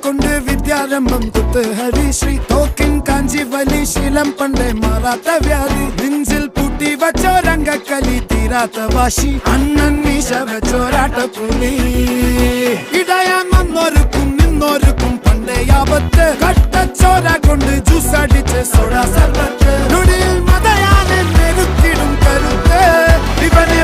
കൊണ്ട് വിദ്യാരംഭം കുത്ത് ഹരിശ്രീ തോക്കിൻ കാഞ്ചി വലി ശീലം പണ്ടേ മാറാത്ത വ്യാധി നെഞ്ചിൽ പൂട്ടി വച്ചോരംഗക്കലി തീരാത്ത വാശി അണ്ണൻ മീശ വെച്ചോരാട്ട പുലി ഇടയാൻ വന്നോർക്കും നിന്നോർക്കും പണ്ടേ ആപത്ത് കട്ടച്ചോര കൊണ്ട് ജ്യൂസ് അടിച്ച് സോഡ സർബത്ത്